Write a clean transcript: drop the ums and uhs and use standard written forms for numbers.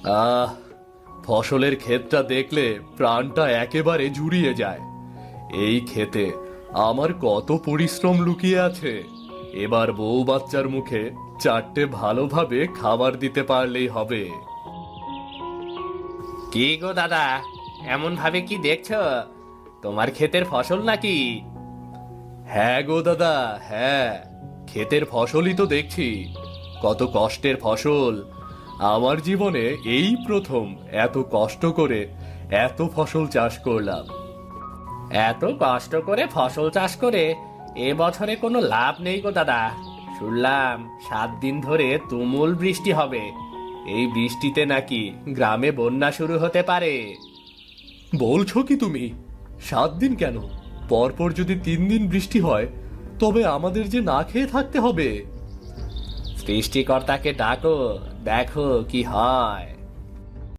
আহ, ফসলের ক্ষেতটা দেখলে প্রাণটা একেবারে জুড়িয়ে যায়। এই ক্ষেতে আমার কত পরিশ্রম লুকিয়ে আছে। এবার বউ বাচ্চার মুখে চারটে ভালোভাবে খাবার দিতে পারলেই হবে। কি গো দাদা, এমন ভাবে কি দেখছো? তোমার ক্ষেতের ফসল নাকি? হ্যাঁ গো দাদা, হ্যাঁ, ক্ষেতের ফসলই তো দেখছি। কত কষ্টের ফসল। আমার জীবনে এই প্রথম এত কষ্ট করে এত ফসল চাষ করলাম। এত কষ্ট করে ফসল চাষ করে এবছরে কোনো লাভ নেই গো দাদা। শুনলাম 7 দিন ধরে তুমুল বৃষ্টি হবে। এই বৃষ্টিতে নাকি গ্রামে বন্যা শুরু হতে পারে। বলছো কি তুমি? 7 দিন কেন, পরপর যদি 3 দিন বৃষ্টি হয় তবে আমাদের যে না খেয়ে থাকতে হবে। সৃষ্টিকর্তাকে ডাকো, দেখো কি হয়।